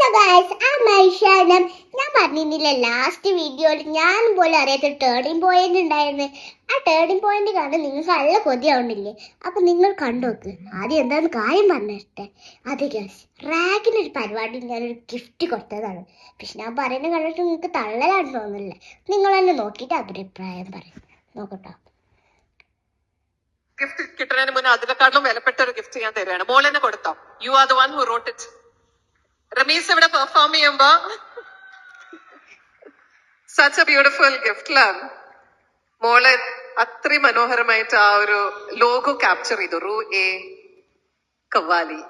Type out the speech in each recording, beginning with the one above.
Hello guys, ഐഷാനം. ഞാൻ പറഞ്ഞിരുന്നില്ല last വീഡിയോയിൽ ഞാൻ പോലും അറിയാത്ത ടേണിംഗ് പോയിന്റ് ഉണ്ടായിരുന്നു. ആ ടേണിംഗ് പോയിന്റ് കാണാൻ നിങ്ങൾക്ക് നല്ല കൊതിയാവുന്നില്ലേ? അപ്പൊ നിങ്ങൾ കണ്ടോക്ക്. ആദ്യം എന്താന്ന് കാര്യം പറഞ്ഞിട്ടെ. അതെ ഗൈസ്, റാഗിനൊരു പരിപാടി ഞാനൊരു ഗിഫ്റ്റ് കൊടുത്തതാണ്. പക്ഷെ ഞാൻ പറയുന്നത് കണ്ടിട്ട് നിങ്ങൾക്ക് തള്ളലാണെന്ന് തോന്നുന്നില്ല. നിങ്ങൾ തന്നെ നോക്കിയിട്ട് അഭിപ്രായം പറയും. നോക്കട്ടോ. ഗിഫ്റ്റ് കിട്ടുന്നതിന് മുന്നേ അതിനെക്കാളും വിലപ്പെട്ട ഒരു ഗിഫ്റ്റ് ഞാൻ തരുവാണ്. മോളെന്നെ കൊടുത്തോ. You are the one who wrote it. Rameez ഇവിടെ പെർഫോം ചെയ്യുമ്പോ സച്ച് എ ബ്യൂട്ടിഫുൾ ഗിഫ്റ്റ് ലാ. മോളെ അത്രയും മനോഹരമായിട്ട് ആ ഒരു ലോഗോ ക്യാപ്ചർ ചെയ്തു, റൂ എ കവാലി.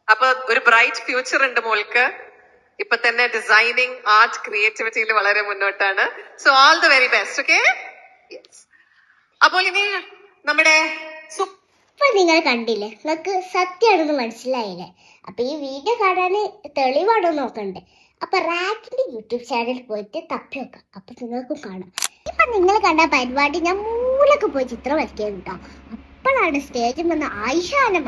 അപ്പൊ ഒരു ബ്രൈറ്റ് ഫ്യൂച്ചർ ഉണ്ട് മോൾക്ക്. ഇപ്പൊ തന്നെ ഡിസൈനിങ്, ആർട്ട്, ക്രിയേറ്റിവിറ്റിയിൽ വളരെ മുന്നോട്ടാണ്. So all the very best. Okay, അപ്പോൾ ഇനി നമ്മുടെ ഇപ്പൊ നിങ്ങൾ കണ്ടില്ലേ, നിങ്ങൾക്ക് സത്യമാണെന്ന് മനസ്സിലായില്ലേ? അപ്പൊ ഈ വീഡിയോ കാണാൻ തെളിവാണോ നോക്കണ്ടേ? അപ്പൊ റാക്കിന്റെ യൂട്യൂബ് ചാനലിൽ പോയിട്ട് തപ്പി വെക്കാം. അപ്പൊ നിങ്ങൾക്കും കാണാം. ഇപ്പൊ നിങ്ങൾ കണ്ട പരിപാടി ഞാൻ മൂലൊക്കെ പോയി ചിത്രം വരയ്ക്കാൻ കേട്ടോ. അപ്പോഴാണ് സ്റ്റേജിൽ വന്ന് ഐഷാനം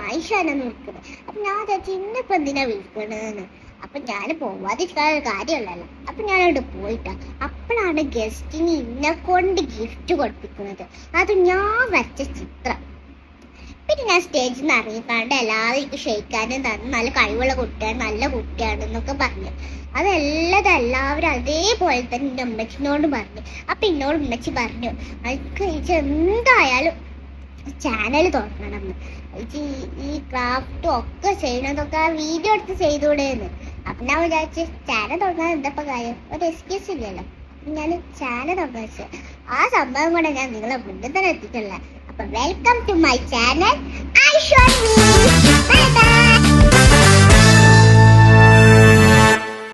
എന്ന് വിളിക്കുന്നത്. അപ്പൊ ഞാൻ വിചാരിച്ചു ഇന്നിപ്പോ എന്തിനാ വിളിക്കണെന്ന്. അപ്പൊ ഞാൻ പോവാതിരിക്കാൻ കാര്യമല്ലല്ലോ. അപ്പൊ ഞാനവിടെ പോയിട്ടാ. അപ്പോഴാണ് ഗസ്റ്റിന് ഇന്നെ കൊണ്ട് ഗിഫ്റ്റ് കൊടുപ്പിക്കുന്നത്. അത് ഞാൻ വരച്ച ചിത്രം. പിന്നെ ഞാൻ സ്റ്റേജിൽ നിന്ന് ഇറങ്ങിക്കാണ്ട് എല്ലാവരും ക്ഷയിക്കാനും തന്നു. നല്ല കഴിവുള്ള കുട്ടിയാണ്, നല്ല കുട്ടിയാണെന്നൊക്കെ പറഞ്ഞു. എല്ലാവരും അതേപോലെ തന്നെ എൻ്റെ ഉമ്മച്ചിനോട് പറഞ്ഞു. അപ്പൊ എന്നോട് ഉമ്മച്ചി പറഞ്ഞു, എനിക്ക് എന്തായാലും ചാനൽ തുറക്കണമെന്ന്. ഈ ക്രാഫ്റ്റും ഒക്കെ ചെയ്യണതൊക്കെ വീഡിയോ എടുത്ത് ചെയ്തുകൂടെയെന്ന്. അപ്പൊ ഞാൻ വിചാരിച്ചു ചാനൽ തുടങ്ങാൻ എന്തപ്പോ കാര്യം, ഒരു എക്സ്ക്യൂസ് ഇല്ലല്ലോ. ഞാൻ ചാനൽ തുടങ്ങാൻ ആ സംഭവം കൂടെ ഞാൻ നിങ്ങളെ മുന്നിൽ തന്നെ എത്തിക്കല്ല. അപ്പൊ വെൽക്കം ടു മൈ ചാനൽ ഐഷോൺ. Bye by.